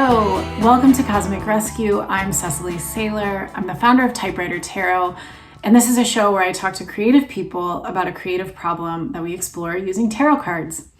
Hello, welcome to Cosmic Rescue. I'm Cecily Saylor. I'm the founder of Typewriter Tarot, and this is a show where I talk to creative people about a creative problem that we explore using tarot cards.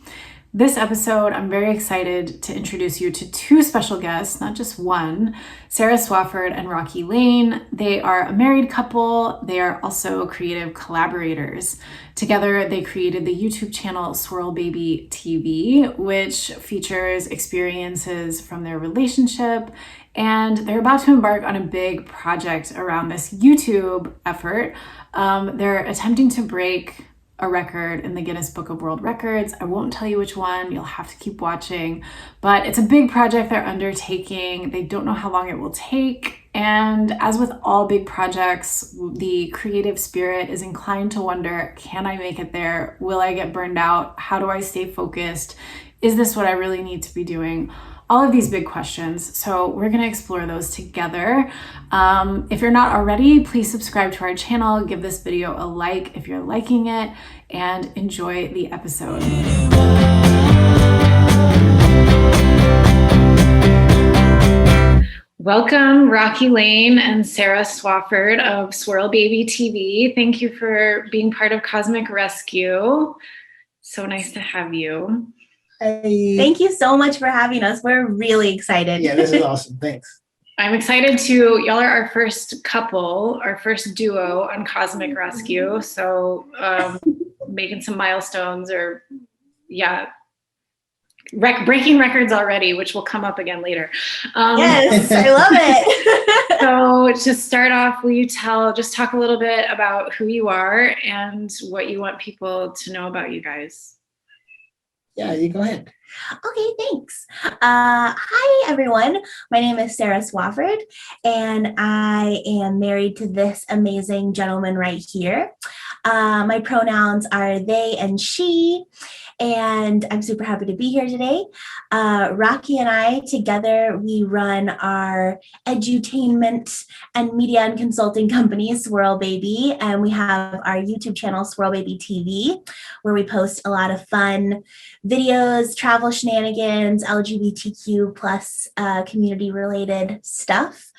This episode, I'm very excited to introduce you to two special guests, not just one, Sarah Swofford and Rocky Lane. They are a married couple. They are also creative collaborators. Together, they created the YouTube channel SwirlBaby TV, which features experiences from their relationship. And they're about to embark on a big project around this YouTube effort. They're attempting to break a record in the Guinness Book of World Records. I won't tell you which one, you'll have to keep watching, but it's a big project they're undertaking. They don't know how long it will take. And as with all big projects, the creative spirit is inclined to wonder, can I make it there? Will I get burned out? How do I stay focused? Is this what I really need to be doing? All of these big questions. So we're going to explore those together. If you're not already, please subscribe to our channel, give this video a like if you're liking it, and enjoy the episode. Welcome, Rocky Lane and Sarah Swofford of SwirlBaby TV. Thank you for being part of Cosmic Rescue. So nice to have you. Hey. Thank you so much for having us. We're really excited. Yeah, this is awesome. Thanks. I'm excited to, y'all are our first couple, our first duo on Cosmic Rescue. So making some milestones or breaking records already, which will come up again later. Yes, I love it. So to start off, will you just talk a little bit about who you are and what you want people to know about you guys? Yeah, you go ahead. Okay, thanks. Hi, everyone. My name is Sarah Swofford, and I am married to this amazing gentleman right here. My pronouns are they and she, and I'm super happy to be here today. Rocky and I together, we run our edutainment and media and consulting company, SwirlBaby, and we have our YouTube channel, SwirlBaby TV, where we post a lot of fun videos, travel shenanigans, LGBTQ plus community-related stuff.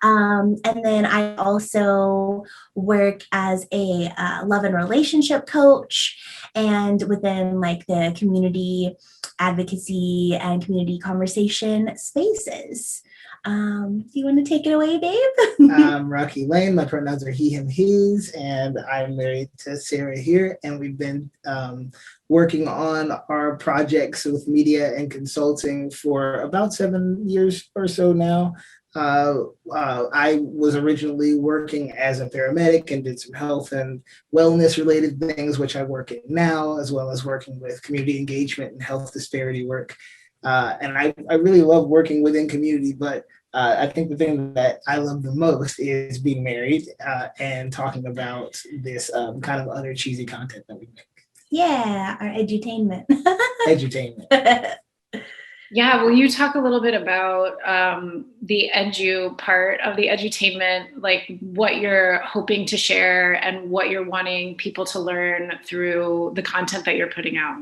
And then I also work as a love and relationship coach and within like the community advocacy and community conversation spaces. Do you want to take it away, babe? I'm Rocky Lane. My pronouns are he, him, his, and I'm married to Sarah here. And we've been working on our projects with media and consulting for about 7 years or so now. I was originally working as a paramedic and did some health and wellness related things, which I work in now, as well as working with community engagement and health disparity work. And I really love working within community, but I think the thing that I love the most is being married and talking about this kind of other cheesy content that we make. Yeah, our edutainment. Edutainment. Yeah, will you talk a little bit about the edu part of the edutainment, like what you're hoping to share and what you're wanting people to learn through the content that you're putting out?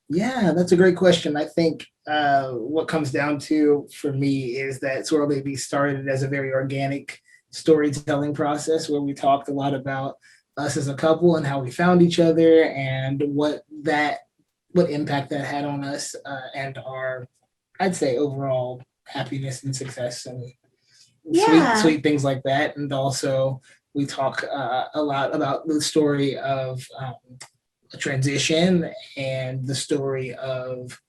Yeah, that's a great question. I think what comes down to for me is that SwirlBaby started as a very organic storytelling process where we talked a lot about us as a couple and how we found each other and what impact that had on us and our, I'd say, overall happiness and success and sweet things like that. And also we talk a lot about the story of a transition and the story of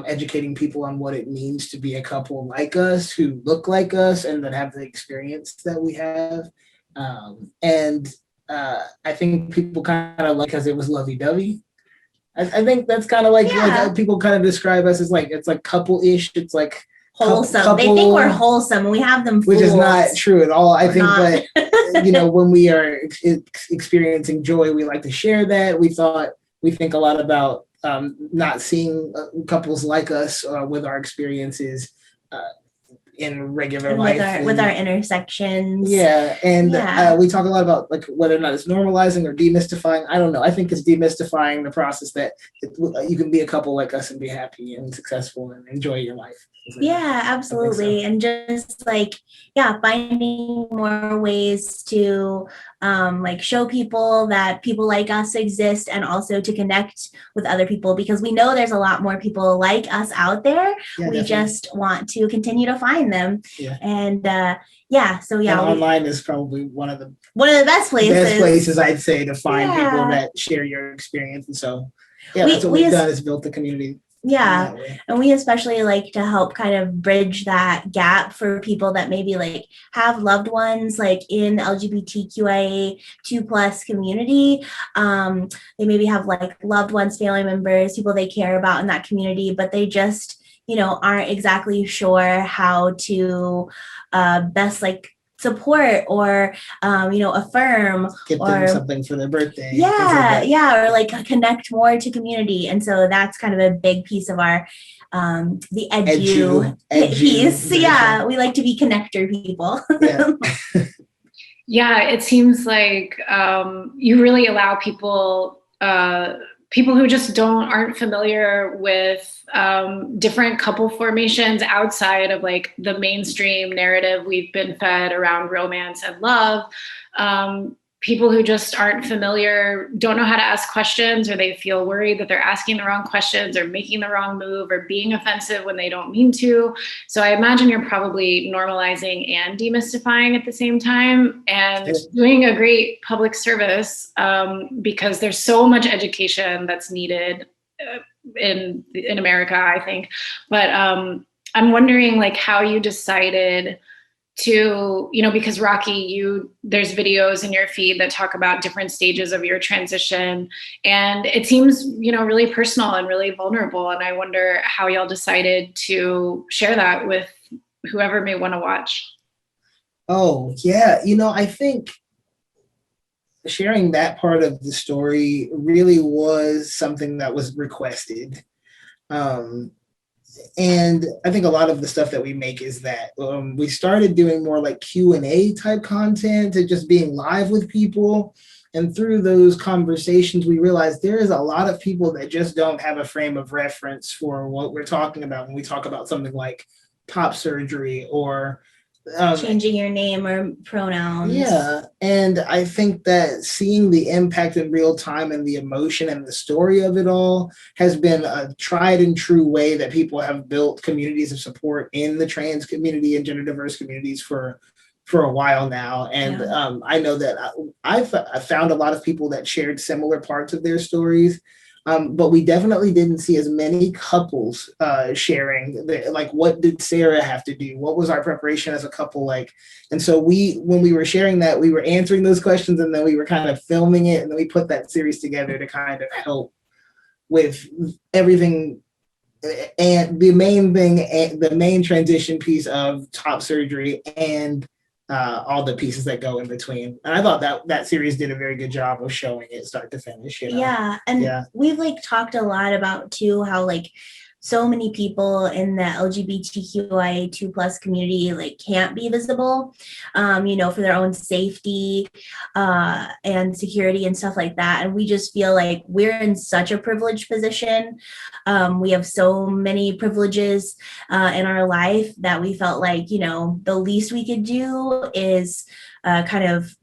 educating people on what it means to be a couple like us, who look like us and that have the experience that we have. I think people kind of like, because it was lovey-dovey. I think that's kind of like people kind of describe us as like, it's like couple-ish. It's like wholesome. They think we're wholesome and we have them which is not true at all. I think not. That, when we are experiencing joy, we like to share that. We think a lot about not seeing couples like us with our experiences in regular And life. with our intersections. Yeah, and we talk a lot about like whether or not it's normalizing or demystifying. I don't know. I think it's demystifying the process that you can be a couple like us and be happy and successful and enjoy your life. Yeah, absolutely. And just like, finding more ways to like show people that people like us exist, and also to connect with other people, because we know there's a lot more people like us out there. We definitely. just want to continue to find them. Yeah. And and online is probably one of the best places I'd say to find people that share your experience. And so that's what we've done, is built the community. Yeah. And we especially like to help kind of bridge that gap for people that maybe like have loved ones like in LGBTQIA 2+ community. They maybe have like loved ones, family members, people they care about in that community, but they just, aren't exactly sure how to best like support or affirm, get them something for their birthday, or like connect more to community. And so that's kind of a big piece of our the edu piece. We like to be connector people. It seems like you really allow people who just aren't familiar with different couple formations outside of like the mainstream narrative we've been fed around romance and love. People who just aren't familiar, don't know how to ask questions, or they feel worried that they're asking the wrong questions or making the wrong move or being offensive when they don't mean to. So I imagine you're probably normalizing and demystifying at the same time, and doing a great public service because there's so much education that's needed in America, I think. But I'm wondering like how you decided to, because Rocky, there's videos in your feed that talk about different stages of your transition, and it seems, really personal and really vulnerable. And I wonder how y'all decided to share that with whoever may want to watch. Oh, yeah. I think sharing that part of the story really was something that was requested. And I think a lot of the stuff that we make is that we started doing more like Q&A type content and just being live with people. And through those conversations, we realized there is a lot of people that just don't have a frame of reference for what we're talking about when we talk about something like top surgery or changing your name or pronouns. Yeah. And I think that seeing the impact in real time and the emotion and the story of it all has been a tried and true way that people have built communities of support in the trans community and gender diverse communities for a while now. And I know that I found a lot of people that shared similar parts of their stories. But we definitely didn't see as many couples sharing, like, what did Sarah have to do? What was our preparation as a couple like? And so when we were sharing that, we were answering those questions, and then we were kind of filming it, and then we put that series together to kind of help with everything. And the main transition piece of top surgery and all the pieces that go in between. And I thought that series did a very good job of showing it start to finish. Yeah. And we've like talked a lot about too, how like so many people in the LGBTQIA 2+ community like can't be visible, for their own safety and security and stuff like that. And we just feel like we're in such a privileged position. We have so many privileges in our life that we felt like, the least we could do is kind of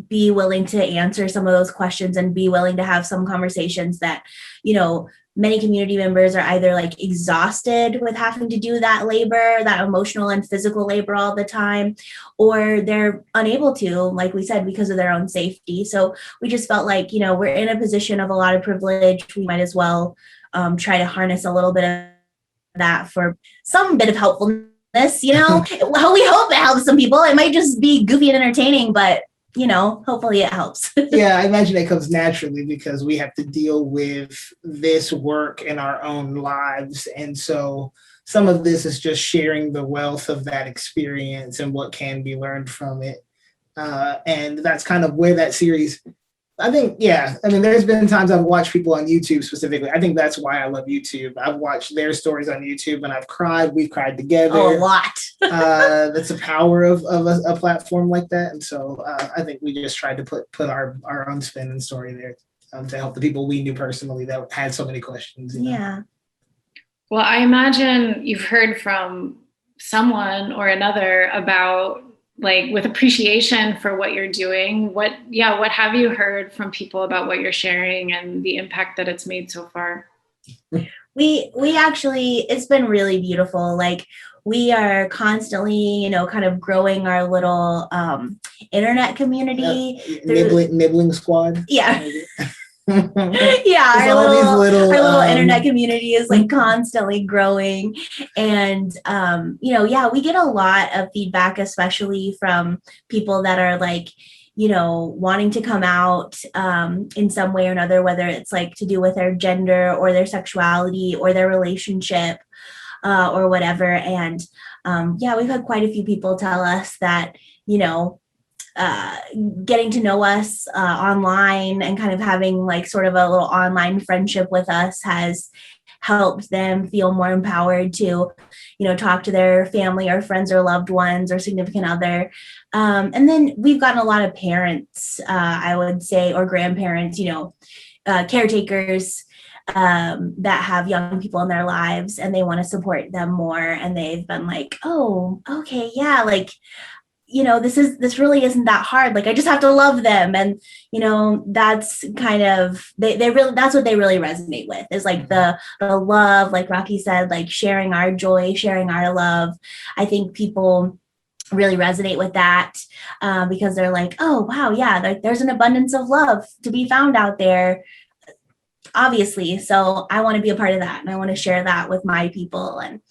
be willing to answer some of those questions and be willing to have some conversations that, many community members are either like exhausted with having to do that labor, that emotional and physical labor all the time, or they're unable to, like we said, because of their own safety. So we just felt like, we're in a position of a lot of privilege. We might as well try to harness a little bit of that for some bit of helpfulness, we hope it helps some people. It might just be goofy and entertaining, but hopefully it helps. Yeah, I imagine it comes naturally because we have to deal with this work in our own lives. And so some of this is just sharing the wealth of that experience and what can be learned from it. And that's kind of where that series I think, yeah. I mean, there's been times I've watched people on YouTube specifically. I think that's why I love YouTube. I've watched their stories on YouTube and I've cried. We've cried together. Oh, a lot. That's the power of a platform like that. And so I think we just tried to put our own spin and story there to help the people we knew personally that had so many questions. You know? Yeah. Well, I imagine you've heard from someone or another about, like, with appreciation for what you're doing. What have you heard from people about what you're sharing and the impact that it's made so far? We actually, it's been really beautiful. Like, we are constantly, you know, kind of growing our little internet community. Nibbling squad. Yeah. Yeah, our little internet community is like constantly growing. And you know, yeah, we get a lot of feedback, especially from people that are like, you know, wanting to come out in some way or another, whether it's like to do with their gender or their sexuality or their relationship or whatever. And yeah, we've had quite a few people tell us that, you know, getting to know us online and kind of having like sort of a little online friendship with us has helped them feel more empowered to, you know, talk to their family or friends or loved ones or significant other. And then we've gotten a lot of parents, I would say, or grandparents, you know, caretakers that have young people in their lives and they want to support them more. And they've been like, oh, okay, yeah, like, you know, this really isn't that hard. Like, I just have to love them. And, you know, that's kind of, they really, that's what they really resonate with, is like the love, like Rocky said, like sharing our joy, sharing our love. I think people really resonate with that because they're like, oh, wow, yeah, like there's an abundance of love to be found out there, obviously. So I want to be a part of that. And I want to share that with my people. And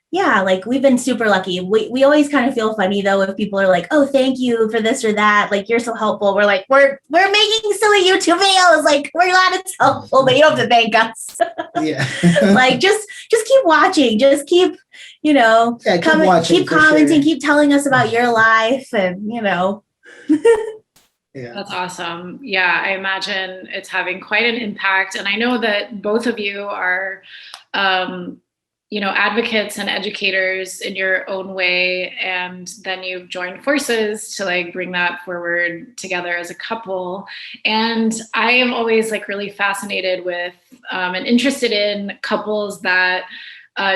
yeah, like we've been super lucky. We always kind of feel funny though if people are like, oh, thank you for this or that. Like, you're so helpful. We're like, we're making silly YouTube videos. Like, we're glad it's helpful, but you don't have to thank us. Yeah. Like, just keep watching. Just keep, you know, keep commenting, sure. keep telling us about your life and, you know. Yeah. That's awesome. Yeah, I imagine it's having quite an impact. And I know that both of you are you know, advocates and educators in your own way. And then you've joined forces to like bring that forward together as a couple. And I am always like really fascinated with and interested in couples that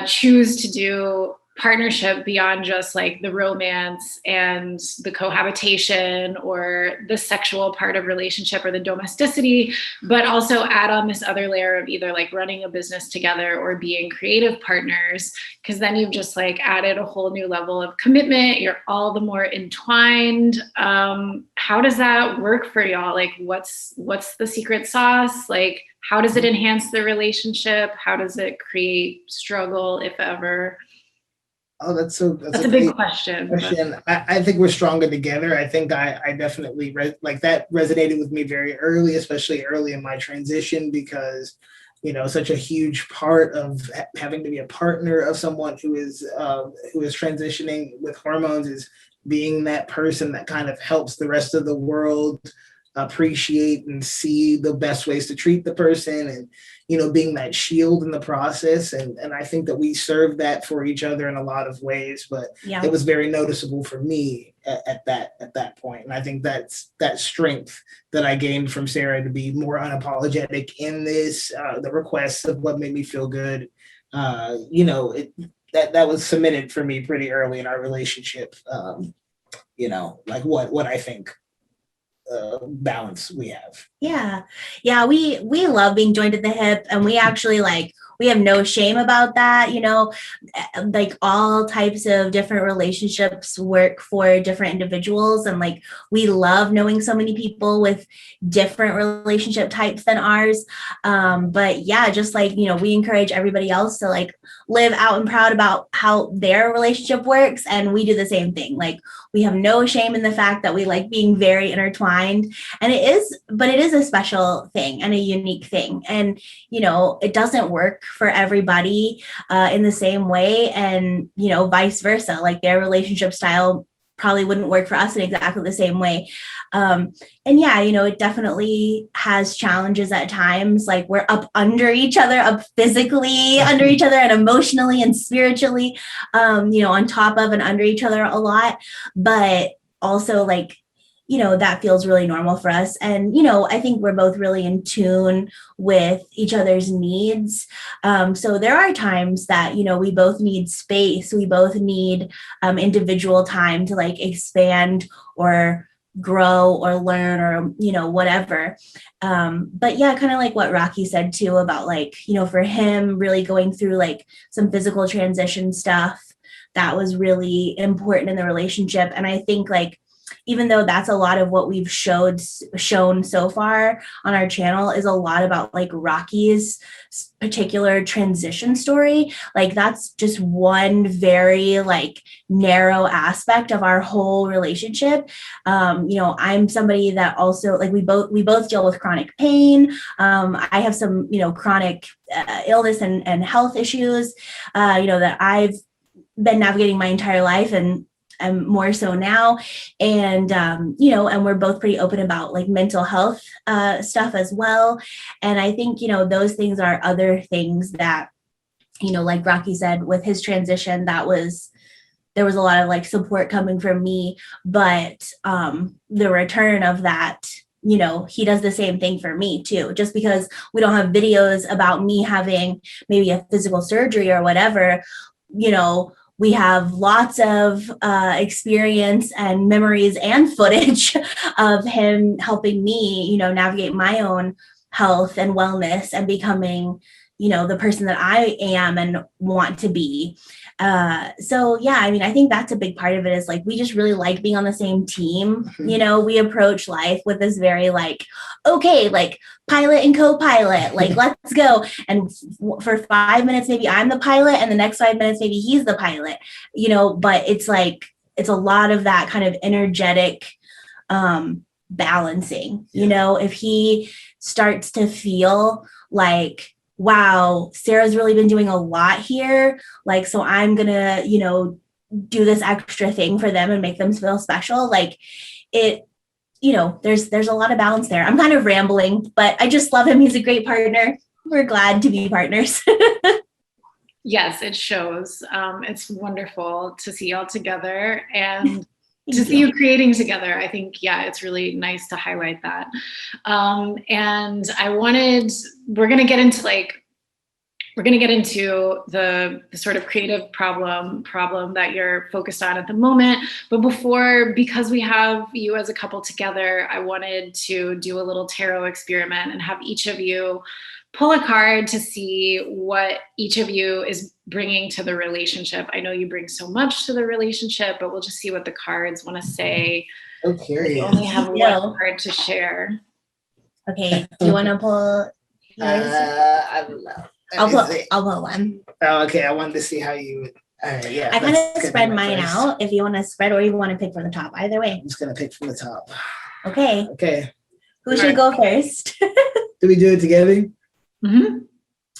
choose to do partnership beyond just like the romance and the cohabitation or the sexual part of relationship or the domesticity, but also add on this other layer of either like running a business together or being creative partners, because then you've just like added a whole new level of commitment. You're all the more entwined. How does that work for y'all? Like, what's the secret sauce? Like, how does it enhance the relationship? How does it create struggle, if ever? Oh, that's a big question. I think we're stronger together. I think I definitely like that resonated with me very early, especially early in my transition, because, you know, such a huge part of having to be a partner of someone who is transitioning with hormones is being that person that kind of helps the rest of the world appreciate and see the best ways to treat the person, and, you know, being that shield in the process. And I think that we serve that for each other in a lot of ways, but yeah, it was very noticeable for me at that point. And I think that's that strength that I gained from Sarah to be more unapologetic in this, the requests of what made me feel good. You know, that was cemented for me pretty early in our relationship. You know, like what I think balance we have. Yeah, we love being joined at the hip, and we actually we have no shame about that. You know, like all types of different relationships work for different individuals, and like we love knowing so many people with different relationship types than ours. But yeah, just like, you know, we encourage everybody else to like live out and proud about how their relationship works, and we do the same thing. Like, we have no shame in the fact that we like being very intertwined, and it is a special thing and a unique thing. And, you know, it doesn't work for everybody in the same way. And, you know, vice versa, like their relationship style probably wouldn't work for us in exactly the same way. And yeah, you know, it definitely has challenges at times. Like we're up under each other, up physically under each other and emotionally and spiritually, you know, on top of and under each other a lot. But also like, you know, that feels really normal for us. And, you know, I think we're both really in tune with each other's needs. So there are times that, you know, we both need space. We both need individual time to like expand or grow or learn or, you know, whatever. But yeah, kind of like what Rocky said too about like, you know, for him really going through like some physical transition stuff that was really important in the relationship. And I think like, even though that's a lot of what we've shown so far on our channel is a lot about like Rocky's particular transition story. Like that's just one very like narrow aspect of our whole relationship. You know, I'm somebody that also like we both deal with chronic pain. I have some, you know, chronic illness and health issues, you know, that I've been navigating my entire life and more so now. And, you know, and we're both pretty open about like mental health stuff as well. And I think, you know, those things are other things that, you know, like Rocky said, with his transition, there was a lot of like support coming from me, but the return of that, you know, he does the same thing for me too. Just because we don't have videos about me having maybe a physical surgery or whatever, you know, we have lots of experience and memories and footage of him helping me, you know, navigate my own health and wellness and becoming, you know, the person that I am and want to be. So yeah, I mean, I think that's a big part of it is like, we just really like being on the same team. You know, we approach life with this very like, okay, like pilot and co-pilot, like, let's go. And for 5 minutes, maybe I'm the pilot and the next 5 minutes, maybe he's the pilot, you know, but it's like, it's a lot of that kind of energetic balancing, you know, if he starts to feel like, wow, Sarah's really been doing a lot here. Like, so I'm gonna, you know, do this extra thing for them and make them feel special. Like it, you know, there's a lot of balance there. I'm kind of rambling, but I just love him. He's a great partner. We're glad to be partners. Yes, it shows. It's wonderful to see y'all together and to see you creating together. I think, yeah, it's really nice to highlight that. And we're going to get into the sort of creative problem that you're focused on at the moment. But because we have you as a couple together, I wanted to do a little tarot experiment and have each of you pull a card to see what each of you is bringing to the relationship. I know you bring so much to the relationship, but we'll just see what the cards want to say. Okay. We only have one card to share. Okay, do you want to pull yours? I don't know. I'll pull one. Oh, okay. I wanted to see how you would. Yeah. I kind of spread mine out if you want to spread or you want to pick from the top. Either way. I'm just going to pick from the top. Okay. Okay. Who should go first? Do we do it together? Mm-hmm.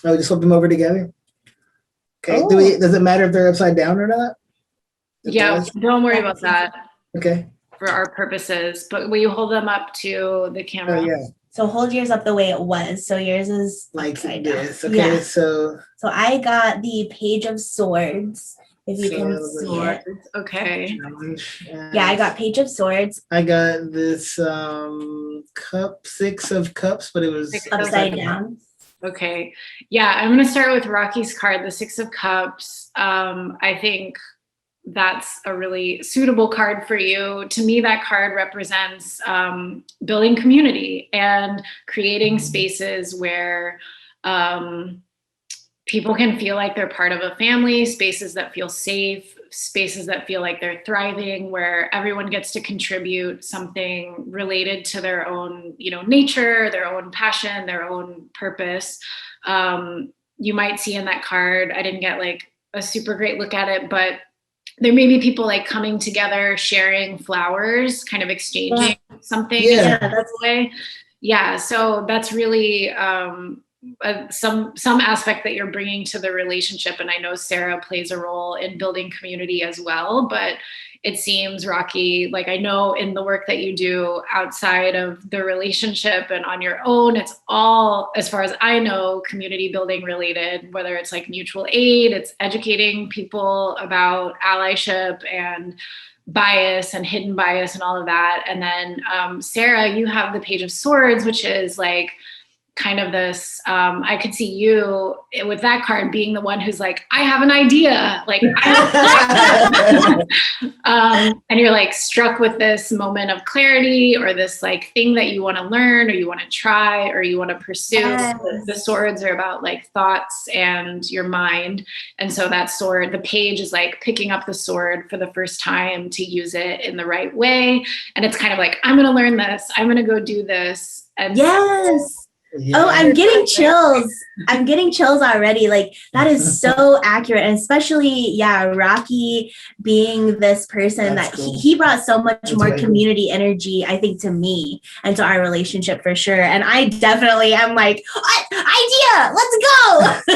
Oh, we just flip them over together? Okay. Oh. Does it matter if they're upside down or not? Yeah, don't worry about that. Okay. For our purposes, but will you hold them up to the camera? Oh, yeah. So hold yours up the way it was. So yours is Like upside this. down. Okay, Yeah. So I got the Page of Swords. If you can see it. Okay. Yeah, I got Page of Swords. I got this Six of Cups, but it was Upside down. Okay. Yeah, I'm going to start with Rocky's card, the Six of Cups. I think that's a really suitable card for you. To me, that card represents building community and creating spaces where people can feel like they're part of a family, spaces that feel safe, spaces that feel like they're thriving, where everyone gets to contribute something related to their own, nature, their own passion, their own purpose. You might see in that card, I didn't get like a super great look at it, but there may be people like coming together, sharing flowers, kind of exchanging something in a way. Yeah, so that's really some aspect that you're bringing to the relationship. And I know Sarah plays a role in building community as well, but it seems, Rocky, like I know in the work that you do outside of the relationship and on your own, it's all, as far as I know, community building related, whether it's like mutual aid, it's educating people about allyship and bias and hidden bias and all of that. And then Sarah, you have the Page of Swords, which is like kind of this, I could see you with that card being the one who's like, I have an idea, like, and you're like struck with this moment of clarity or this like thing that you want to learn or you want to try or you want to pursue. Yes. The swords are about like thoughts and your mind. And so that sword, the page is like picking up the sword for the first time to use it in the right way. And it's kind of like, I'm going to learn this. I'm going to go do this. And Yes. Yeah. Oh, I'm getting chills. I'm getting chills already. Like that is so accurate. And especially, Rocky being this person That's that cool. he brought so much That's more very cool. community energy, I think, to me and to our relationship for sure. And I definitely am like, idea, let's go.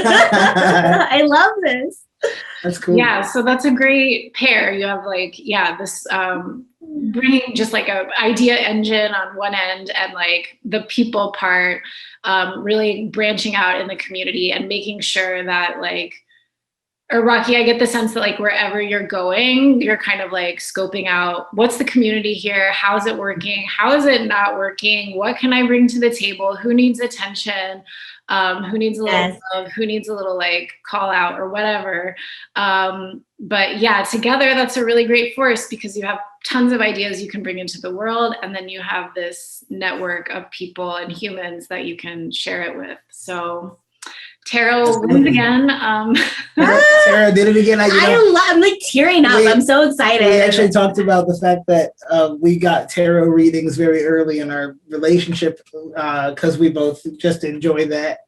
I love this. That's cool. Yeah, so that's a great pair. You have like, this bringing just like a idea engine on one end and like the people part, really branching out in the community and making sure that like, or Rocky, I get the sense that like wherever you're going, you're kind of like scoping out what's the community here, how's it working, how is it not working, what can I bring to the table, who needs attention, who needs a little love, who needs a little like call out or whatever. But yeah, together that's a really great force because you have tons of ideas you can bring into the world. And then you have this network of people and humans that you can share it with. So Tarot wins again. Sarah did it again. I'm like tearing up. I'm so excited. We actually talked about the fact that we got tarot readings very early in our relationship because we both just enjoy that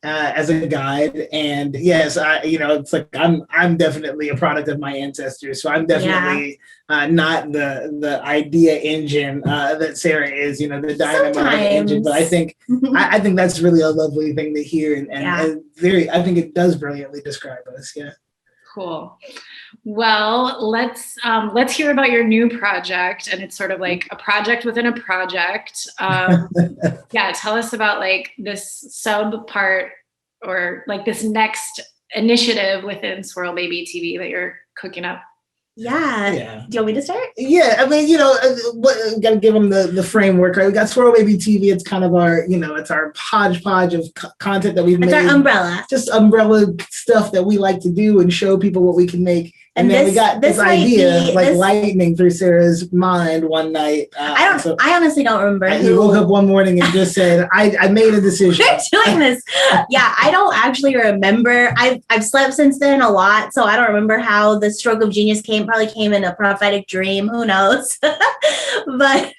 as a guide. And yes, it's like I'm definitely a product of my ancestors, so I'm definitely not the idea engine that Sarah is. The dynamo engine. But I think I think that's really a lovely thing to hear, and very. I think it does brilliantly describe us. Yeah. Cool. Well, let's hear about your new project, and it's sort of like a project within a project. Tell us about like this sub part or like this next initiative within SwirlBaby TV that you're cooking up. Yeah. Do you want me to start? Yeah, I mean, got to give them the framework, right? We got SwirlBaby TV. It's kind of our, it's our hodgepodge of content that we've made. It's our umbrella. Just umbrella stuff that we like to do and show people what we can make. And then we got this idea, lightning through Sarah's mind one night. I honestly don't remember. You woke up one morning and just said, I made a decision. We're doing this. Yeah, I don't actually remember. I've slept since then a lot, so I don't remember how the stroke of genius came. Probably came in a prophetic dream. Who knows? But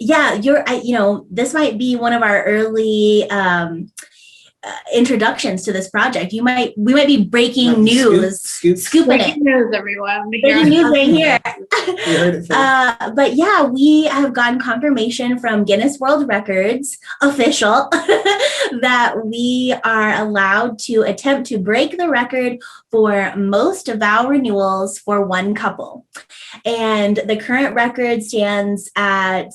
this might be one of our early introductions to this project. We might be breaking news, scooping it. News, everyone. Breaking news right here. You heard it first. But yeah, we have gotten confirmation from Guinness World Records, official, that we are allowed to attempt to break the record for most vow renewals for one couple. And the current record stands at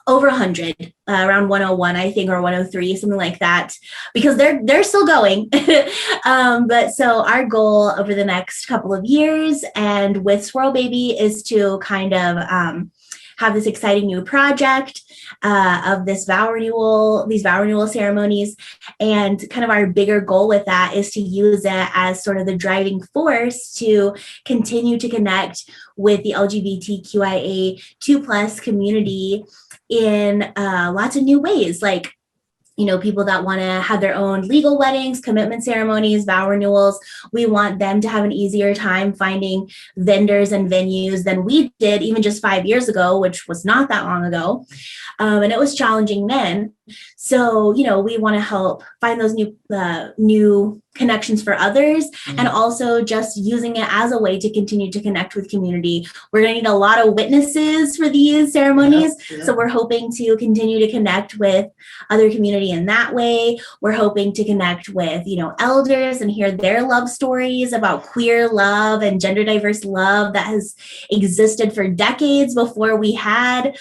over 100, around 101, I think, or 103, something like that, because they're still going. But so our goal over the next couple of years and with SwirlBaby is to kind of have this exciting new project of these vow renewal ceremonies. And kind of our bigger goal with that is to use it as sort of the driving force to continue to connect with the LGBTQIA 2+ community in lots of new ways, like people that want to have their own legal weddings, commitment ceremonies, vow renewals. We want them to have an easier time finding vendors and venues than we did even just 5 years ago, which was not that long ago. And it was challenging then. So, we want to help find those new connections for others, and also just using it as a way to continue to connect with community. We're going to need a lot of witnesses for these ceremonies. So we're hoping to continue to connect with other community in that way. We're hoping to connect with, elders and hear their love stories about queer love and gender diverse love that has existed for decades before we had,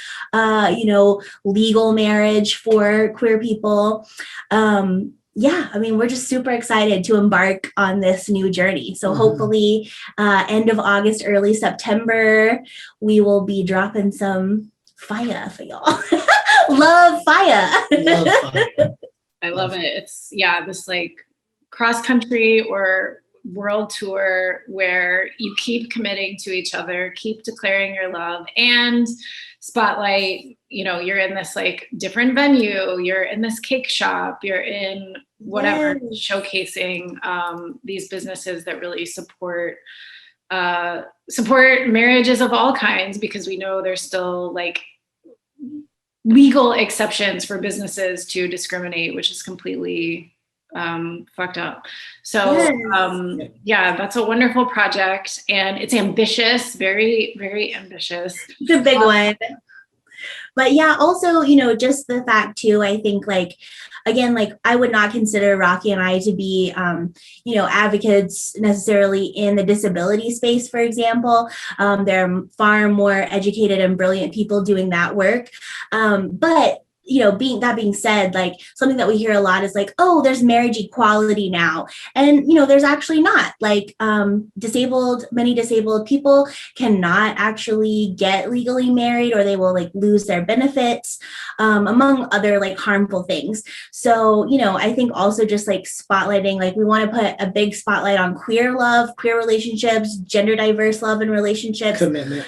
legal marriage for queer people. We're just super excited to embark on this new journey. So hopefully end of August, early September, we will be dropping some fire for y'all. Love fire. Love fire. I love it. It's this like cross country or world tour where you keep committing to each other, keep declaring your love, and spotlight, you're in this like different venue, you're in this cake shop, you're in whatever, showcasing these businesses that really support marriages of all kinds, because we know there's still like legal exceptions for businesses to discriminate, which is completely fucked up. So that's a wonderful project, and it's ambitious, very, very ambitious. It's a big one. But also, just the fact too, I think I would not consider Rocky and I to be, advocates necessarily in the disability space, for example. There are far more educated and brilliant people doing that work. But being said, like something that we hear a lot is like, oh, there's marriage equality now. And, there's actually not. Like many disabled people cannot actually get legally married, or they will like lose their benefits, among other like harmful things. So, I think also just like spotlighting, like we want to put a big spotlight on queer love, queer relationships, gender diverse love and relationships,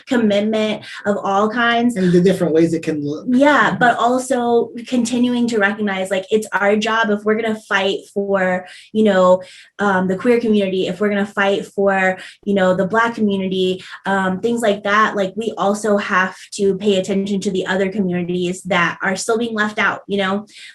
commitment of all kinds. And the different ways it can look. Yeah, but also continuing to recognize like it's our job, if we're going to fight for the queer community, if we're going to fight for the Black community, things like that, like we also have to pay attention to the other communities that are still being left out.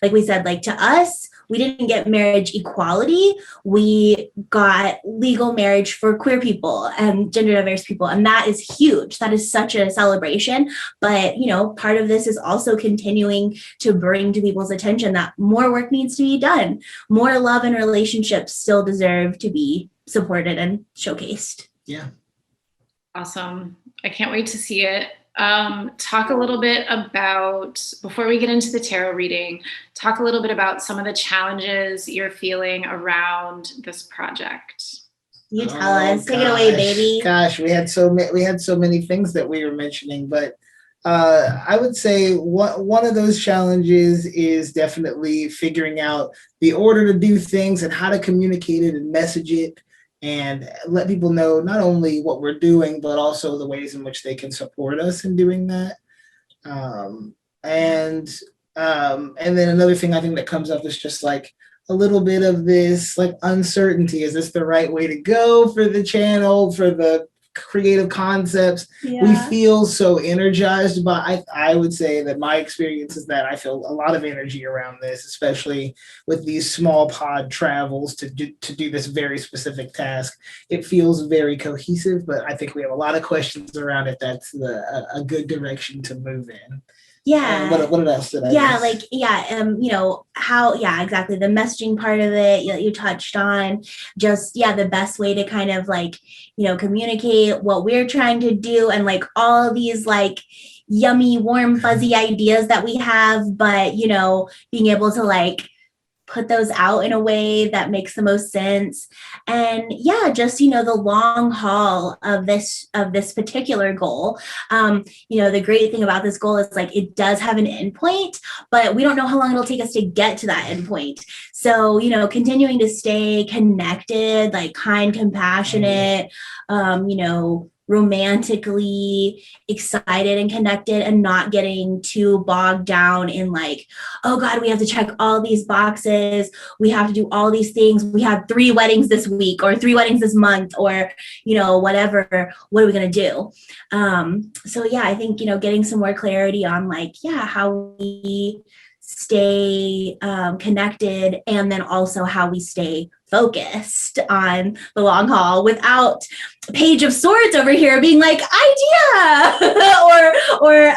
Like we said, like to us, we didn't get marriage equality. We got legal marriage for queer people and gender diverse people. And that is huge. That is such a celebration. But, part of this is also continuing to bring to people's attention that more work needs to be done. More love and relationships still deserve to be supported and showcased. Yeah. Awesome. I can't wait to see it. Talk a little bit about, before we get into the tarot reading, talk a little bit about some of the challenges you're feeling around this project. You tell us. Take it away, baby. Gosh, we had so many things that we were mentioning, but I would say one of those challenges is definitely figuring out the order to do things and how to communicate it and message it, and let people know not only what we're doing, but also the ways in which they can support us in doing that. And then another thing I think that comes up is just like a little bit of this like uncertainty. Is this the right way to go for the channel, for the creative concepts? We feel so energized, but I would say that my experience is that I feel a lot of energy around this, especially with these small pod travels to do this very specific task. It feels very cohesive, but I think we have a lot of questions around if that's a good direction to move in. Yeah. What else did I miss? Exactly. The messaging part of it, you touched on, just, the best way to kind of like, communicate what we're trying to do, and like all these like yummy, warm, fuzzy ideas that we have, but, being able to like put those out in a way that makes the most sense. And just, the long haul of this particular goal. The great thing about this goal is like, it does have an endpoint, but we don't know how long it'll take us to get to that endpoint. So, continuing to stay connected, like kind, compassionate, romantically excited and connected, and not getting too bogged down in like, oh God, we have to check all these boxes. We have to do all these things. We have 3 weddings this week or 3 weddings this month, or, whatever, what are we going to do? I think, getting some more clarity on like, how we stay connected, and then also how we stay focused on the long haul without Page of Swords over here being like, idea, or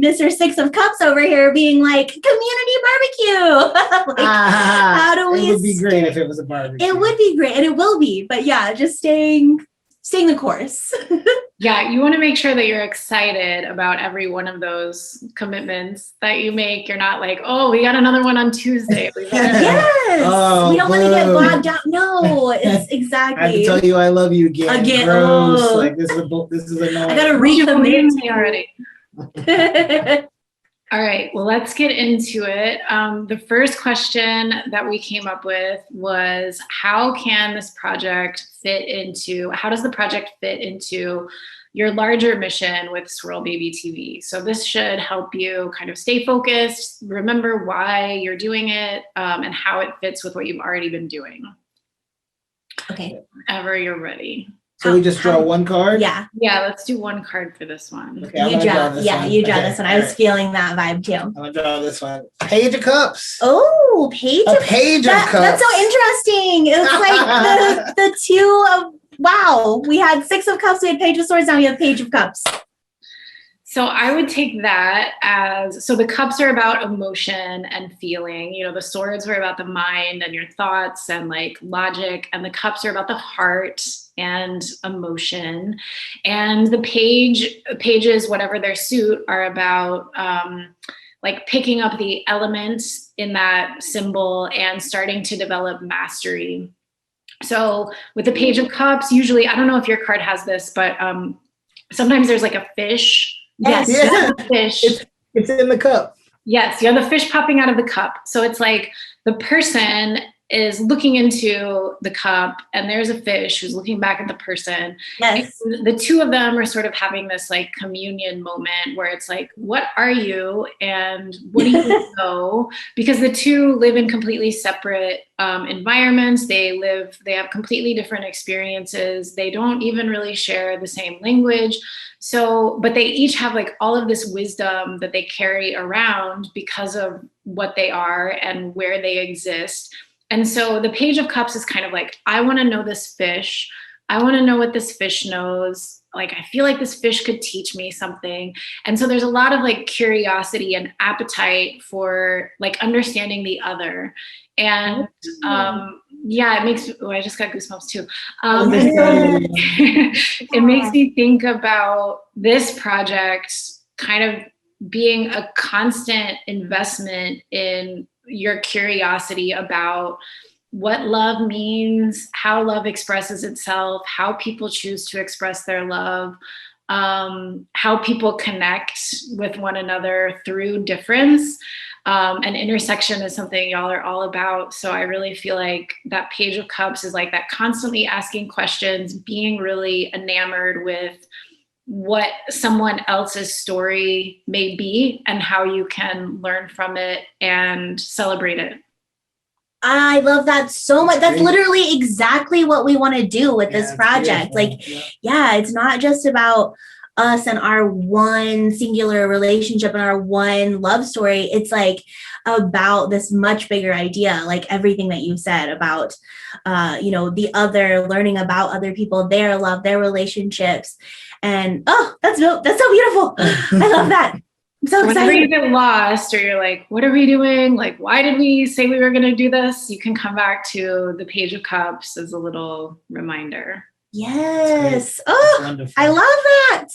Mr. Six of Cups over here being like, community barbecue. Like, how do we? It would be great if it was a barbecue. It would be great, and it will be. But yeah, just staying the course. Yeah, you want to make sure that you're excited about every one of those commitments that you make. You're not like, oh, we got another one on Tuesday. Yes. Oh, we don't want to get bogged down. No, it's exactly. I have to tell you I love you again. Again. Gross. Oh. Like this is annoying. I gotta recommit already. All right, well, let's get into it. The first question that we came up with was, how does the project fit into your larger mission with SwirlBaby TV? So this should help you kind of stay focused, remember why you're doing it, and how it fits with what you've already been doing. Okay. Whenever you're ready. So we just draw one card? Yeah. Yeah, let's do one card for this one. Okay, You draw this one. I was feeling that vibe too. I'm gonna draw this one. Page of Cups. Oh, Page of Cups. That's so interesting. It's like the two of, wow. We had Six of Cups, we had Page of Swords, now we have Page of Cups. So I would take that as, so the cups are about emotion and feeling, you know, the swords are about the mind and your thoughts and like logic, and the cups are about the heart and emotion. And the pages, whatever their suit, are about like picking up the elements in that symbol and starting to develop mastery. So with the Page of Cups, usually, I don't know if your card has this, but sometimes there's like a fish. Yes. Yeah. Fish. It's in the cup. Yes, you have the fish popping out of the cup. So it's like the person is looking into the cup and there's a fish who's looking back at the person. Yes. And the two of them are sort of having this like communion moment where it's like, what are you and what do you know? Because the two live in completely separate environments. They have completely different experiences. They don't even really share the same language. So, but they each have like all of this wisdom that they carry around because of what they are and where they exist. And so the Page of Cups is kind of like, I want to know this fish. I want to know what this fish knows. Like, I feel like this fish could teach me something. And so there's a lot of like curiosity and appetite for like understanding the other. And yeah, it makes, I just got goosebumps too. It makes me think about this project kind of being a constant investment in your curiosity about what love means, how love expresses itself, how people choose to express their love, how people connect with one another through difference. And intersection is something y'all are all about. So I really feel like that Page of Cups is like that constantly asking questions, being really enamored with what someone else's story may be and how you can learn from it and celebrate it. I love that so much. That's literally exactly what we want to do with this project. Like, yeah, it's not just about us and our one singular relationship and our one love story. It's like about this much bigger idea, like everything that you said about, the other, learning about other people, their love, their relationships. And oh, that's so beautiful. I love that. I'm so excited. Whenever you get lost or you're like, what are we doing? Like, why did we say we were going to do this? You can come back to the Page of Cups as a little reminder. Yes. Oh, I love that.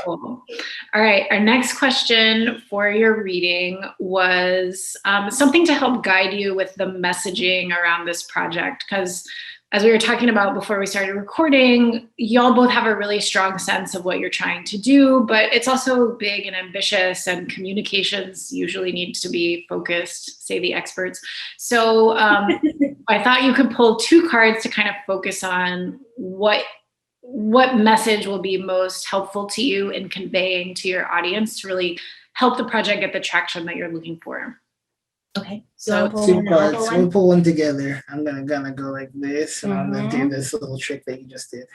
Cool. All right. Our next question for your reading was something to help guide you with the messaging around this project. Because as we were talking about before we started recording, y'all both have a really strong sense of what you're trying to do, but it's also big and ambitious, and communications usually needs to be focused, say the experts. So I thought you could pull two cards to kind of focus on what message will be most helpful to you in conveying to your audience to really help the project get the traction that you're looking for. Okay. So two cards. We'll pull one together. I'm gonna go like this, and I'm gonna do this little trick that you just did.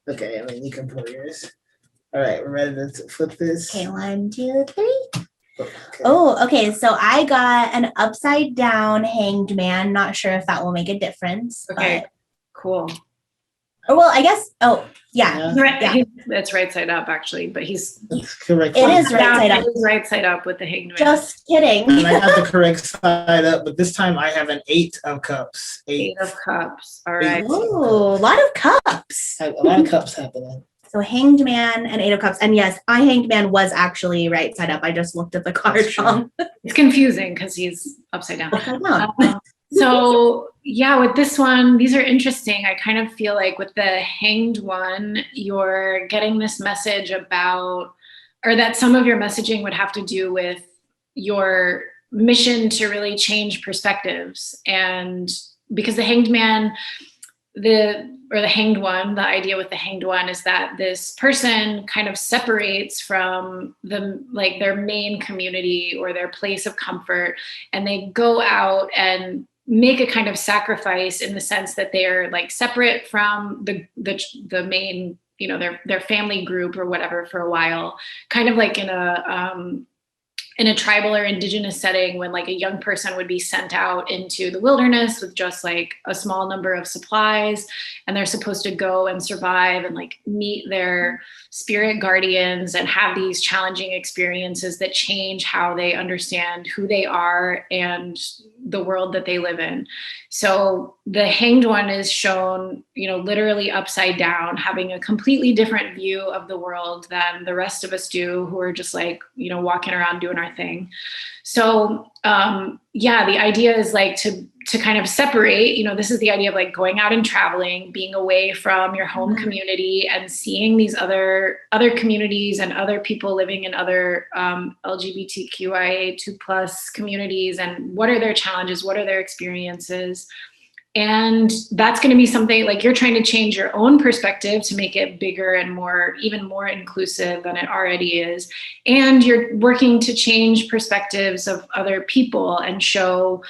Okay, I mean you can pull yours. All right, we're ready to flip this. Okay, 1, 2, 3. Oh, okay. So I got an upside down hanged man. Not sure if that will make a difference. Okay, cool. Or well, I guess. Oh, yeah. It's right side up actually, but That's correct. It is right side up. It is right side up with the hanged man. Just kidding. And I got the correct side up, but this time I have an 8 of cups. Eight of cups. All right. Ooh, a lot of cups. A lot of cups happening. So hanged man and 8 of cups. And yes, I hanged man was actually right side up. I just looked at the card wrong. It's confusing because he's upside down. Upside down. So yeah, with this one, these are interesting. I kind of feel like with the hanged one, you're getting this message about, or that some of your messaging would have to do with your mission to really change perspectives. And because the hanged man, the hanged one, the idea with the hanged one is that this person kind of separates from their main community or their place of comfort, and they go out and make a kind of sacrifice in the sense that they're like separate from the main, their family group or whatever for a while, kind of like in a tribal or indigenous setting when like a young person would be sent out into the wilderness with just like a small number of supplies, and they're supposed to go and survive and like meet their spirit guardians and have these challenging experiences that change how they understand who they are and the world that they live in. So the hanged one is shown, literally upside down, having a completely different view of the world than the rest of us do, who are just like, walking around doing our thing. So the idea is like to kind of separate, this is the idea of like going out and traveling, being away from your home community and seeing these other communities and other people living in other LGBTQIA2+ communities, and what are their challenges, what are their experiences. And that's going to be something like you're trying to change your own perspective to make it bigger and even more inclusive than it already is. And you're working to change perspectives of other people and show,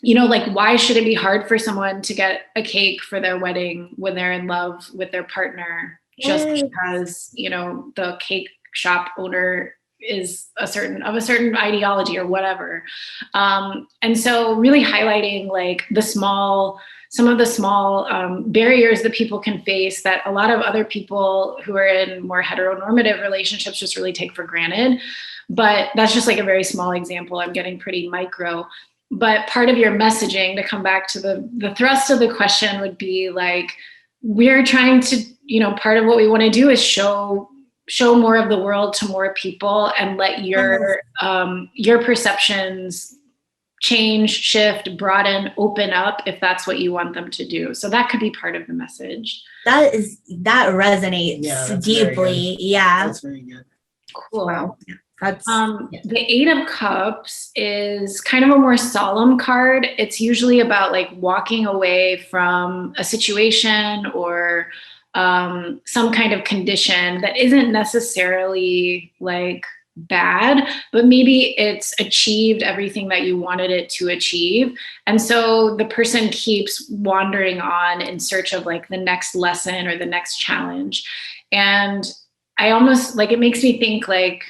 like, why should it be hard for someone to get a cake for their wedding when they're in love with their partner just because, the cake shop owner is of a certain ideology or whatever. And so really highlighting like some of the small barriers that people can face that a lot of other people who are in more heteronormative relationships just really take for granted. But that's just like a very small example. I'm getting pretty micro. But part of your messaging, to come back to the thrust of the question, would be like, we're trying to, part of what we want to do is show more of the world to more people and let your perceptions change, shift, broaden, open up if that's what you want them to do. So that could be part of the message. That resonates deeply. Yeah. That's very good. Cool. Wow. The 8 of Cups is kind of a more solemn card. It's usually about like walking away from a situation or some kind of condition that isn't necessarily like bad, but maybe it's achieved everything that you wanted it to achieve. And so the person keeps wandering on in search of like the next lesson or the next challenge. And I almost like, it makes me think like,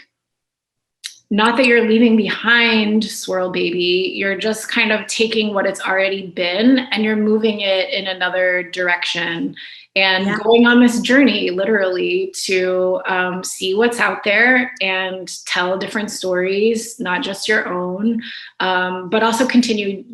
not that you're leaving behind SwirlBaby, you're just kind of taking what it's already been and you're moving it in another direction and going on this journey literally to see what's out there and tell different stories, not just your own, but also continuing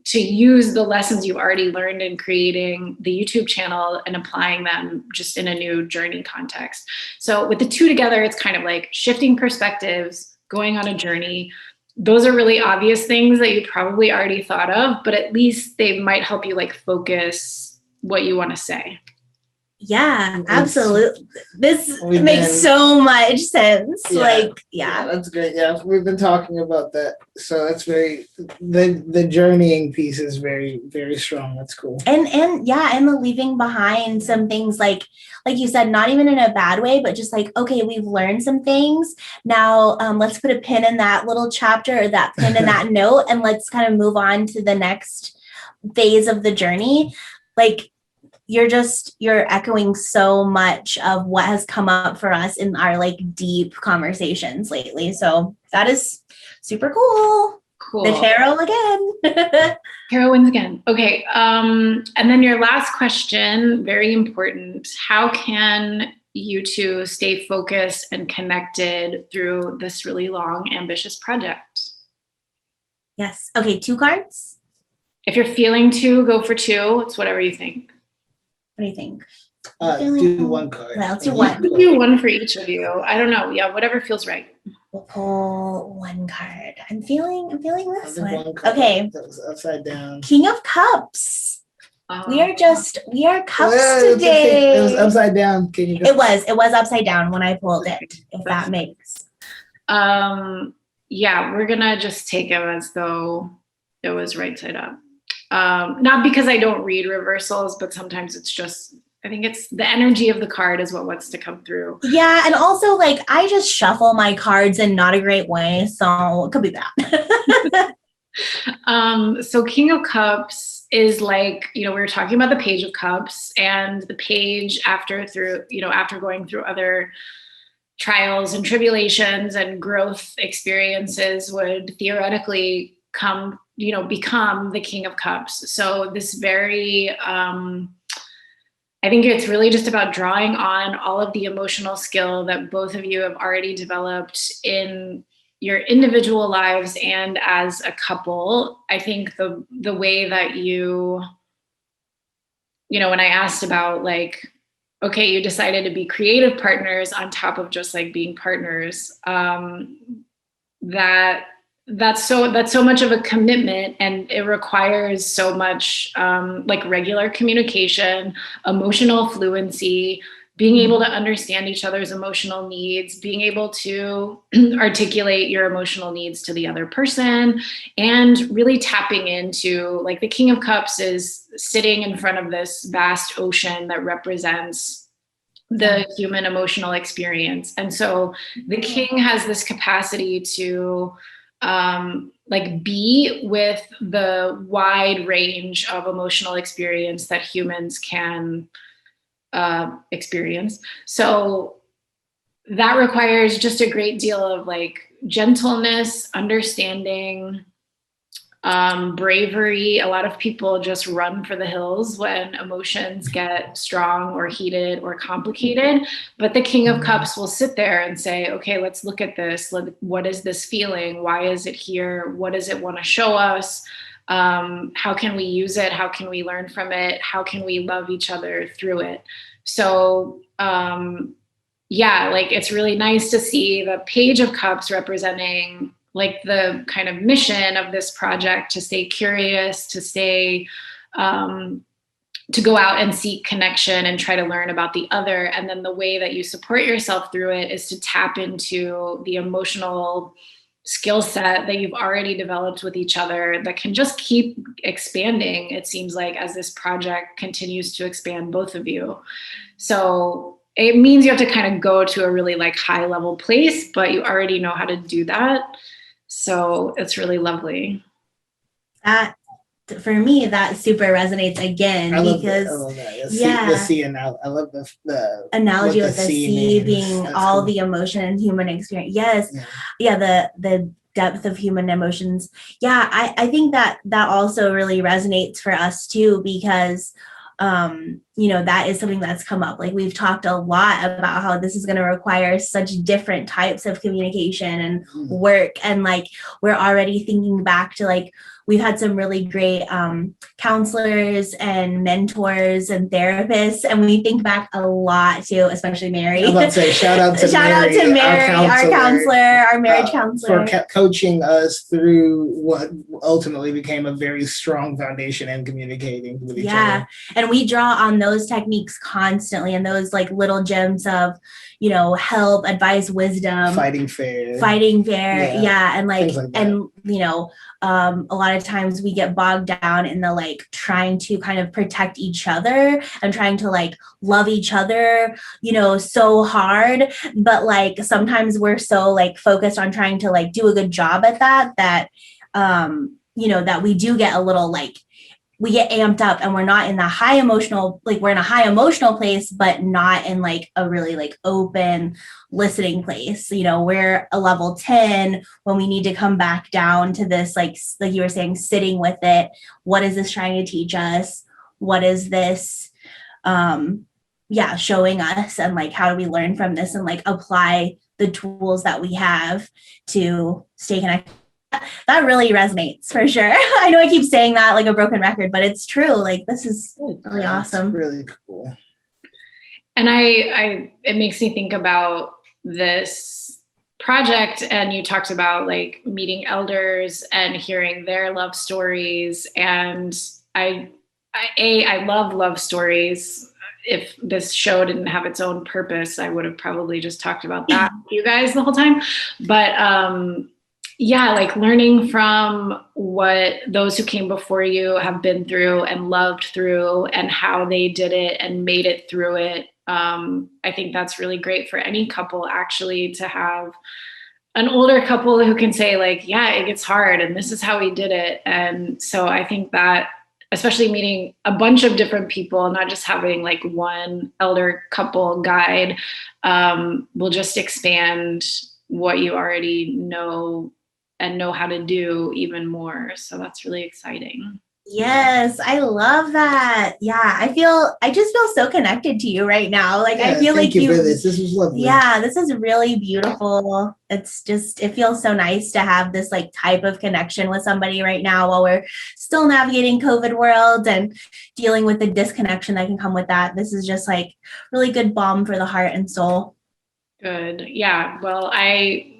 to use the lessons you've already learned in creating the YouTube channel and applying them just in a new journey context. So with the two together, it's kind of like shifting perspectives, going on a journey. Those are really obvious things that you probably already thought of, but at least they might help you like focus what you want to say. Yeah, absolutely. This makes so much sense. Yeah, that's great. Yeah, we've been talking about that. So that's the journeying piece is very, very strong. That's cool. And the leaving behind some things like you said, not even in a bad way, but just like, okay, we've learned some things. Now let's put a pin in that little chapter or that pin in that note, and let's kind of move on to the next phase of the journey. Like, you're echoing so much of what has come up for us in our like deep conversations lately. So that is super cool. Cool. The tarot again. Tarot wins again. Okay. And then your last question, very important. How can you two stay focused and connected through this really long, ambitious project? Yes. Okay. 2 cards. If you're feeling 2, go for 2. It's whatever you think. What do you think? Do 1 card. Well, do 1. Do 1 for each of you. I don't know. Yeah, whatever feels right. We'll pull 1 card. I'm feeling this one. Card. Okay. That was upside down. King of Cups. We are cups Well, today. it was upside down. Can you It was upside down when I pulled it, if that makes. Yeah, we're gonna just take it as though it was right side up. Not because I don't read reversals, but sometimes it's just, I think it's the energy of the card is what wants to come through. Yeah, and also like I just shuffle my cards in not a great way, so it could be that. So King of Cups is like, we were talking about the Page of Cups, and the page after going through other trials and tribulations and growth experiences would theoretically become the King of Cups. So this very, I think it's really just about drawing on all of the emotional skill that both of you have already developed in your individual lives and as a couple. I think the way that when I asked about like, okay, you decided to be creative partners on top of just like being partners, that's so much of a commitment, and it requires so much like regular communication, emotional fluency, being able to understand each other's emotional needs, being able to articulate your emotional needs to the other person, and really tapping into, like, the King of Cups is sitting in front of this vast ocean that represents the human emotional experience. And so the King has this capacity to like be with the wide range of emotional experience that humans can experience. So that requires just a great deal of like gentleness, understanding, bravery. A lot of people just run for the hills when emotions get strong or heated or complicated. But the King of Cups will sit there and say, okay, let's look at this. What is this feeling? Why is it here? What does it want to show us? How can we use it? How can we learn from it? How can we love each other through it? So, yeah, like it's really nice to see the Page of Cups representing like the kind of mission of this project, to stay curious, to stay, to go out and seek connection and try to learn about the other. And then the way that you support yourself through it is to tap into the emotional skill set that you've already developed with each other that can just keep expanding, it seems like, as this project continues to expand both of you. So it means you have to kind of go to a really like high level place, but you already know how to do that. So it's really lovely. That, for me, that super resonates again, because I love that. The sea I love the analogy with the sea being That's all cool. the emotion and human experience. Yes. Yeah. The depth of human emotions. Yeah. I think that also really resonates for us too, because that is something that's come up. Like, we've talked a lot about how this is going to require such different types of communication and work. And like, we're already thinking back to like, we've had some really great counselors and mentors and therapists, and we think back a lot to, especially Mary. I'm about to say, shout out to Mary, our counselor, our marriage counselor, for coaching us through what ultimately became a very strong foundation in communicating with each other. Yeah, and we draw on those techniques constantly, and those like little gems of, help, advice, wisdom, fighting fair. Yeah. And like that. And a lot of times we get bogged down in the like trying to kind of protect each other and trying to like love each other, so hard. But like sometimes we're so like focused on trying to like do a good job at that that we do get a little like we get amped up and we're not in the high emotional, like we're in a high emotional place, but not in like a really like open listening place. You know, we're a level 10 when we need to come back down to this, like you were saying, sitting with it. What is this trying to teach us? What is this showing us? And like, how do we learn from this and like apply the tools that we have to stay connected? That really resonates for sure. I know I keep saying that like a broken record, but it's true. Like, this is really awesome. Really cool. And it makes me think about this project, and you talked about like meeting elders and hearing their love stories. And I love stories. If this show didn't have its own purpose, I would have probably just talked about that with you guys the whole time. But like learning from what those who came before you have been through and loved through and how they did it and made it through it. I think that's really great for any couple, actually, to have an older couple who can say like, yeah, it gets hard and this is how we did it. And so I think that, especially meeting a bunch of different people, not just having like one elder couple guide, will just expand what you already know and know how to do even more. So that's really exciting. Yes, I love that. Yeah, I just feel so connected to you right now. Like, I feel like thank you for this. This was lovely. Yeah, this is really beautiful. It's just, it feels so nice to have this like type of connection with somebody right now while we're still navigating COVID world and dealing with the disconnection that can come with that. This is just like really good balm for the heart and soul. Good. Yeah. Well, I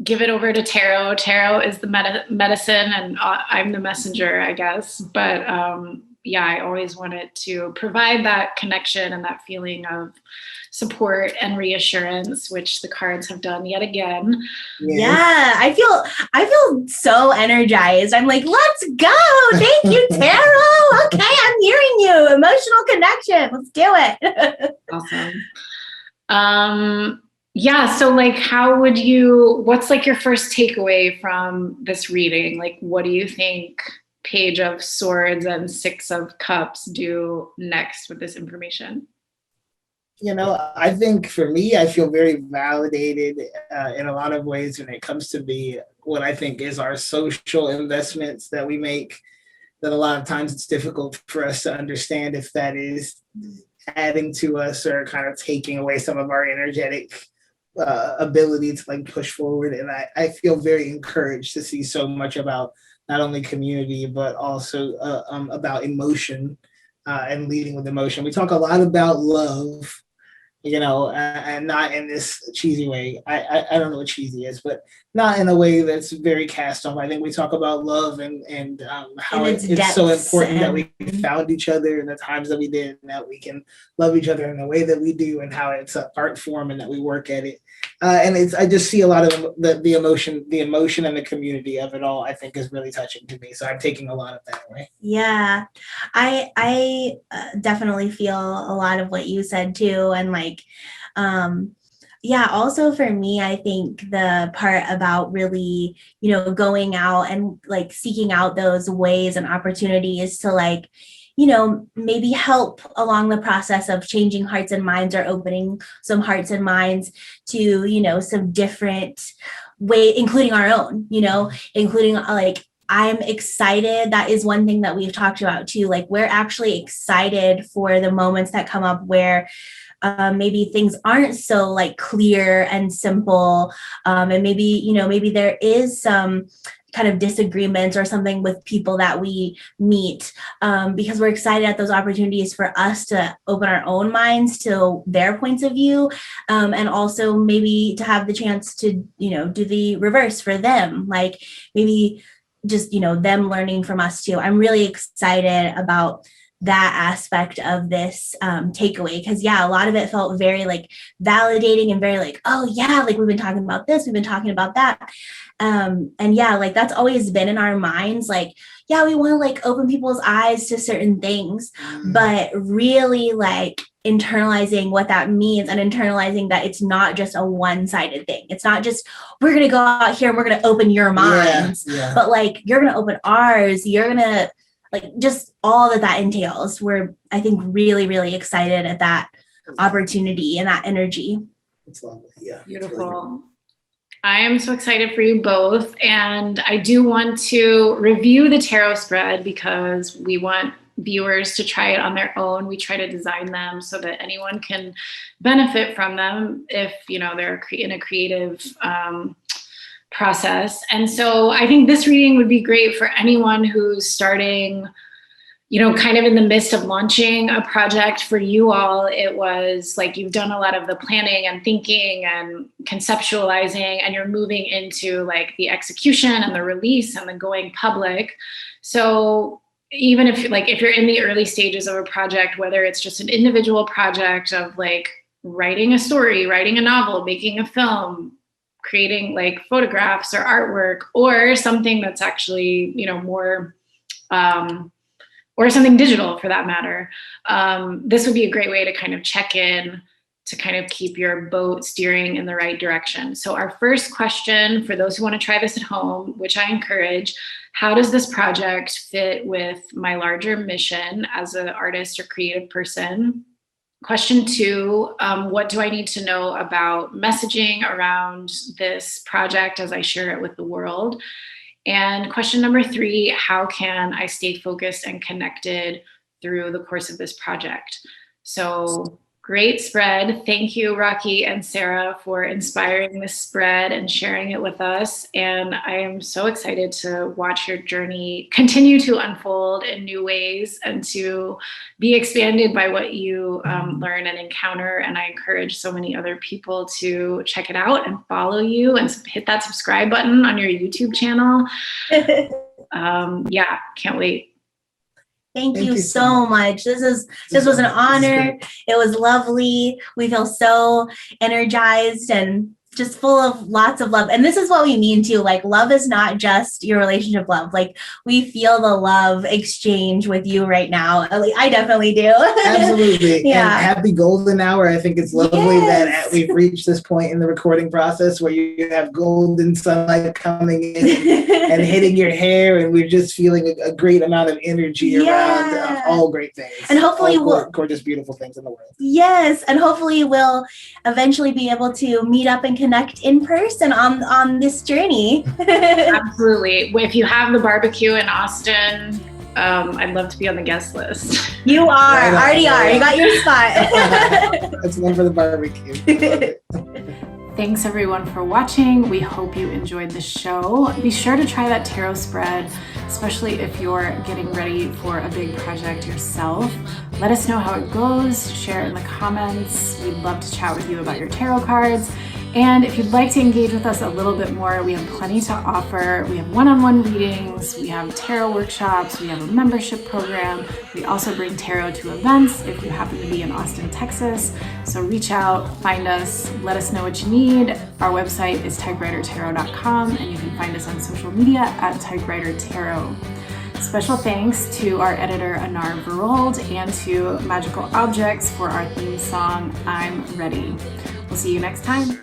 give it over to Tarot. Tarot is the medicine and I'm the messenger, I guess. But I always wanted to provide that connection and that feeling of support and reassurance, which the cards have done yet again. Yeah, I feel so energized. I'm like, let's go. Thank you, Tarot. Okay, I'm hearing you. Emotional connection. Let's do it. Awesome. So like, what's like your first takeaway from this reading? Like, what do you think Page of Swords and Six of Cups do next with this information? You know, I think for me, I feel very validated in a lot of ways when it comes to what I think is our social investments that we make, that a lot of times it's difficult for us to understand if that is adding to us or kind of taking away some of our energetic ability to like push forward. And I feel very encouraged to see so much about not only community, but also about emotion and leading with emotion. We talk a lot about love, you know, and not in this cheesy way. I don't know what cheesy is, but not in a way that's very cast off. I think we talk about love and how it's so important that we found each other in the times that we did, and that we can love each other in the way that we do, and how it's an art form and that we work at it. And I just see a lot of the emotion and the community of it all, I think, is really touching to me. So I'm taking a lot of that away. Yeah, I definitely feel a lot of what you said too. And like, also for me, I think the part about really, you know, going out and like seeking out those ways and opportunities to like, you know, maybe help along the process of changing hearts and minds, or opening some hearts and minds to, you know, some different way, including our own, you know, including like, I'm excited. That is one thing that we've talked about too. Like, we're actually excited for the moments that come up where maybe things aren't so like clear and simple. And maybe, you know, maybe there is some kind of disagreements or something with people that we meet, because we're excited at those opportunities for us to open our own minds to their points of view, and also maybe to have the chance to, you know, do the reverse for them, like maybe just, you know, them learning from us too. I'm really excited about that aspect of this takeaway, because a lot of it felt very like validating and very like, oh yeah, like we've been talking about this, we've been talking about that, and like that's always been in our minds, like we want to like open people's eyes to certain things, but really like internalizing what that means, and internalizing that it's not just a one-sided thing. It's not just we're gonna go out here and we're gonna open your minds, but like you're gonna open ours. You're gonna like just all that entails. We're, I think, really, really excited at that opportunity and that energy. It's lovely. Yeah. Beautiful. I am so excited for you both. And I do want to review the tarot spread because we want viewers to try it on their own. We try to design them so that anyone can benefit from them if, you know, they're in a creative process. And so I think this reading would be great for anyone who's starting, you know, kind of in the midst of launching a project. For you all, it was like you've done a lot of the planning and thinking and conceptualizing, and you're moving into like the execution and the release and the going public. So even if you're in the early stages of a project, whether it's just an individual project of like writing a story, writing a novel, making a film, creating like photographs or artwork, or something that's actually, you know, more, or something digital for that matter, this would be a great way to kind of check in, to kind of keep your boat steering in the right direction. So our first question for those who want to try this at home, which I encourage, how does this project fit with my larger mission as an artist or creative person? Question 2, what do I need to know about messaging around this project as I share it with the world? And question number 3, how can I stay focused and connected through the course of this project? So great spread. Thank you, Rocky and Sarah, for inspiring this spread and sharing it with us. And I am so excited to watch your journey continue to unfold in new ways and to be expanded by what you learn and encounter. And I encourage so many other people to check it out and follow you and hit that subscribe button on your YouTube channel. Yeah, can't wait. Thank you so much. This was an honor. It was lovely. We feel so energized and just full of lots of love. And this is what we mean too. Like, love is not just your relationship love. Like, we feel the love exchange with you right now. I definitely do. Absolutely. Yeah. And happy golden hour. I think it's lovely that we've reached this point in the recording process where you have golden sunlight coming in and hitting your hair, and we're just feeling a great amount of energy around all great things. And hopefully we'll gorgeous, beautiful things in the world. Yes. And hopefully we'll eventually be able to meet up and connect in person on this journey. Absolutely. If you have the barbecue in Austin, I'd love to be on the guest list. You are, already are. You got your spot. That's one for the barbecue. Thanks everyone for watching. We hope you enjoyed the show. Be sure to try that tarot spread, especially if you're getting ready for a big project yourself. Let us know how it goes. Share it in the comments. We'd love to chat with you about your tarot cards. And if you'd like to engage with us a little bit more, we have plenty to offer. We have one-on-one readings, we have tarot workshops, we have a membership program. We also bring tarot to events if you happen to be in Austin, Texas. So reach out, find us, let us know what you need. Our website is typewritertarot.com, and you can find us on social media at typewritertarot. Special thanks to our editor, Anar Verold, and to Magical Objects for our theme song, I'm Ready. We'll see you next time.